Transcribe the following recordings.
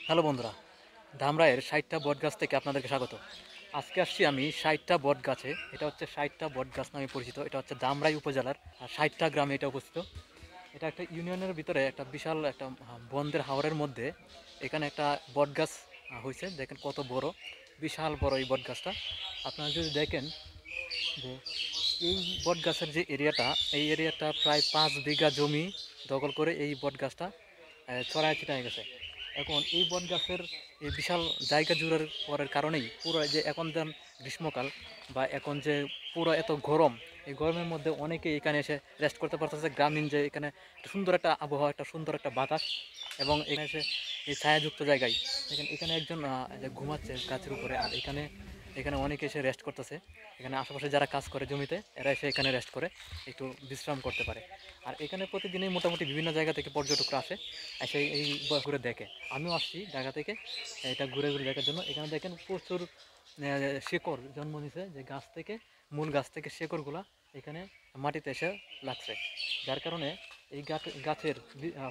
Hello বন্ধুরা, ধামরাইয়ের ৬০টা বট গাছ থেকে আপনাদেরকে স্বাগত। আজকে আসছি আমি ৬০টা বট গাছে। এটা হচ্ছে ৬০টা বট গাছ নামে পরিচিত। এটা হচ্ছে ধামরাই উপজেলার ৬০টা গ্রামে এটা অবস্থিত। এটা একটা ইউনিয়নের ভিতরে একটা বিশাল একটা বনদের হাওরের মধ্যে এখানে একটা বট গাছ হয়েছে। দেখেন কত বড়, বিশাল বড় এই বট গাছটা। আপনারা যদি দেখেন যে এই বট গাছের যে এরিয়াটা, এই এরিয়াটা প্রায় ৫ বিঘা জমি দখল করে এই বট গাছটা ছড়ায় ছিটায় গেছে। এখন এই বট গাছের এই বিশাল জায়গা জুড়ার পরের কারণেই পুরো যে এখন যেন গ্রীষ্মকাল বা এখন যে পুরো এত গরম, এই গরমের মধ্যে অনেকে এখানে এসে রেস্ট করতে পারতেছে। গ্রামীণ যে এখানে একটা সুন্দর একটা আবহাওয়া, একটা সুন্দর একটা বাতাস, এবং এখানে এসে এই ছায়াযুক্ত জায়গায় দেখেন এখানে একজন যে ঘুমাচ্ছে গাছের উপরে। আর এখানে এখানে অনেকে এসে রেস্ট করতেছে। এখানে আশেপাশে যারা কাজ করে জমিতে, এরা এসে এখানে রেস্ট করে একটু বিশ্রাম করতে পারে। আর এখানে প্রতিদিনই মোটামুটি বিভিন্ন জায়গা থেকে পর্যটকরা আসে, এসে এই ঘুরে দেখে। আমিও আসছি ঢাকা থেকে এটা ঘুরে ঘুরে দেখার জন্য। এখানে দেখেন প্রচুর শেকড় জন্ম নিছে, যে গাছ থেকে, মূল গাছ থেকে শেকড়গুলা এখানে মাটিতে এসে লাগছে, যার কারণে এই গাছের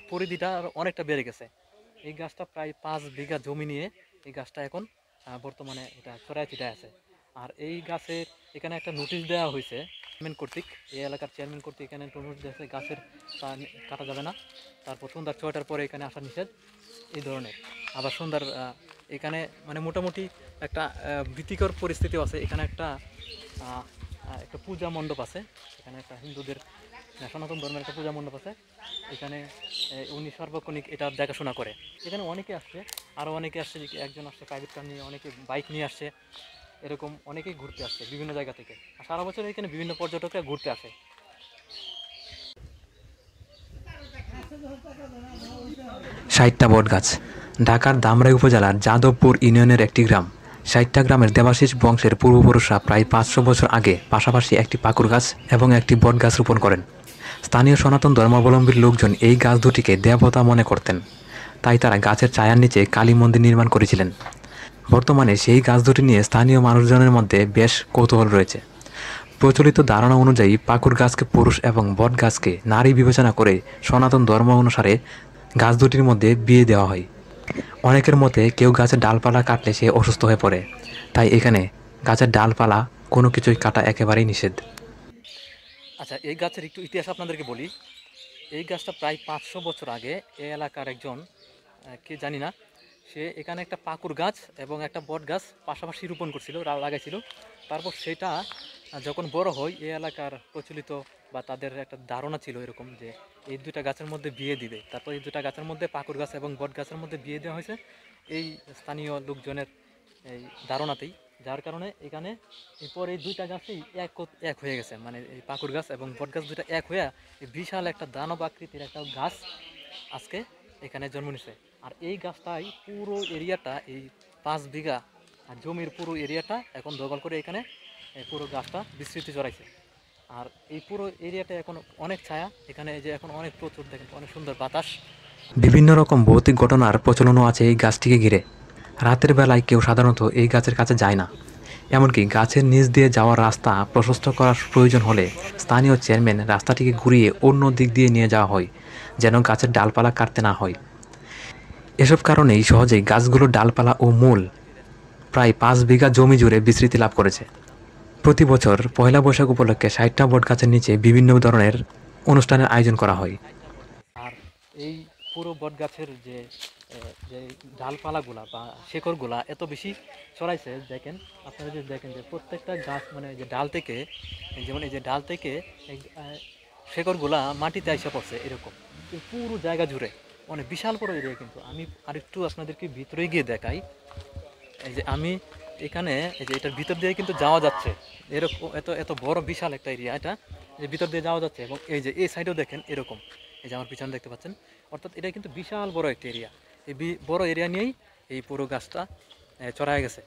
পরিধিটা আরও অনেকটা বেড়ে গেছে। এই গাছটা প্রায় ৫ বিঘা জমি নিয়ে এই গাছটা এখন বর্তমানে এটা ছড়ায় ছিটায় আছে। আর এই গাছের এখানে একটা নোটিশ দেওয়া হয়েছে চেয়ারম্যান কর্তৃক, এই এলাকার চেয়ারম্যান কর্তৃক এখানে একটা নোটিশ দেওয়া আছে, গাছের কাটা যাবে না, তারপর সন্ধ্যা ৬টার পরে এখানে আসা নিষেধ, এই ধরনের। আবার সন্ধ্যার এখানে মানে মোটামুটি একটা ভীতিকর পরিস্থিতিও আছে। এখানে একটা একটা পূজা মণ্ডপ আছে, এখানে একটা হিন্দুদের সনাতন ধর্মের একটা পূজা মণ্ডপ আছে। এখানে উনি সার্বক্ষণিক এটা দেখাশোনা করে। এখানে অনেকে আসছে, আরও অনেকে আসছে, একজন আসছে প্রাইভেট কার নিয়ে, অনেকে বাইক নিয়ে আসছে, এরকম অনেকেই ঘুরতে আসছে বিভিন্ন জায়গা থেকে। আর সারা বছর এখানে বিভিন্ন পর্যটকরা ঘুরতে আসে। ৬০টা বটগাছ। ঢাকার ধামরাই উপজেলার যাদবপুর ইউনিয়নের একটি গ্রাম। ৬০টা গ্রামের দেবাশিস বংশের পূর্বপুরুষরা প্রায় ৫০০ বছর আগে পাশাপাশি একটি পাকুড় গাছ এবং একটি বটগাছ রোপণ করেন। স্থানীয় সনাতন ধর্মাবলম্বীর লোকজন এই গাছ দুটিকে দেবতা মনে করতেন, তাই তারা গাছের ছায়ার নিচে কালী মন্দির নির্মাণ করেছিলেন। বর্তমানে সেই গাছ দুটি নিয়ে স্থানীয় মানুষজনের মধ্যে বেশ কৌতূহল রয়েছে। প্রচলিত ধারণা অনুযায়ী পাকুড় গাছকে পুরুষ এবং বট গাছকে নারী বিবেচনা করে সনাতন ধর্ম অনুসারে গাছ দুটির মধ্যে বিয়ে দেওয়া হয়। অনেকের মতে কেউ গাছের ডালপালা কাটলে সে অসুস্থ হয়ে পড়ে, তাই এখানে গাছের ডালপালা কোনো কিছুই কাটা একেবারেই নিষেধ। আচ্ছা, এই গাছের একটু ইতিহাস আপনাদেরকে বলি। এই গাছটা প্রায় ৫০০ বছর আগে এই এলাকার একজন কে জানি না, সে এখানে একটা পাকুড় গাছ এবং একটা বট গাছ পাশাপাশি রোপণ করছিল, লাগাইছিল। তারপর সেটা যখন বড় হয়, এই এলাকার প্রচলিত বা তাদের একটা ধারণা ছিল এরকম, যে এই দুটা গাছের মধ্যে বিয়ে দিবে। তারপর এই দুটা গাছের মধ্যে, পাকুড় গাছ এবং বট গাছের মধ্যে বিয়ে দেওয়া হয়েছে এই স্থানীয় লোকজনের এই ধারণাতেই। যার কারণে এখানে এরপর এই দুইটা গাছই এক হয়ে গেছে, মানে এই পাকুড় গাছ এবং বট গাছ দুইটা এক হয়ে এই বিশাল একটা দানব আকৃতির একটা গাছ আজকে এখানে জন্ম নিছে। আর এই গাছটাই পুরো এরিয়াটা, এই ৫ বিঘা জমির পুরো এরিয়াটা এখন দখল করে এখানে এই পুরো গাছটা বিস্তৃতি চড়াইছে। আর এই পুরো এরিয়াটা এখন অনেক ছায়া, এখানে এই যে এখন অনেক প্রচুর দেখেন অনেক সুন্দর বাতাস। বিভিন্ন রকম ভৌতিক ঘটনার প্রচলনও আছে এই গাছটিকে ঘিরে। রাতের বেলায় কেউ সাধারণত এই গাছের কাছে যায় না। এমনকি গাছের নিচ দিয়ে যাওয়ার রাস্তা প্রশস্ত করার প্রয়োজন হলে স্থানীয় চেয়ারম্যান রাস্তাটিকে ঘুরিয়ে অন্য দিক দিয়ে নিয়ে যাওয়া হয়, যেন গাছের ডালপালা কাটতে না হয়। এসব কারণেই সহজেই গাছগুলোর ডালপালা ও মূল প্রায় ৫ বিঘা জমি জুড়ে বিস্তৃতি লাভ করেছে। প্রতি বছর পয়লা বৈশাখ উপলক্ষে ৬০টা বটগাছের নিচে বিভিন্ন ধরনের অনুষ্ঠানের আয়োজন করা হয়। আর এই পুরো বট গাছের যে যে ডালপালাগুলা বা শেকড়গুলা এত বেশি ছড়াইছে, দেখেন আপনারা যদি দেখেন যে প্রত্যেকটা গাছ, মানে যে ডাল থেকে, যেমন এই যে ডাল থেকে এই শেকড়গুলা মাটিতে আইসা পড়ছে এরকম। এই পুরো জায়গা জুড়ে অনেক বিশাল বড় এরিয়া। কিন্তু আমি আরেকটু আপনাদেরকে ভিতরে গিয়ে দেখাই। এই যে আমি এখানে, এই যে এটার ভিতর দিয়ে কিন্তু যাওয়া যাচ্ছে, এরকম এত এত বড় বিশাল একটা এরিয়া এটা, যে ভিতর দিয়ে যাওয়া যাচ্ছে। এবং এই যে এই সাইডেও দেখেন এরকম, এই যে আমার পিছনে দেখতে পাচ্ছেন। অর্থাৎ এটা কিন্তু বিশাল বড় একটা এরিয়া। এই বড় এরিয়া নিয়েই এই পুরো গাছটা চড়ায় গেছে।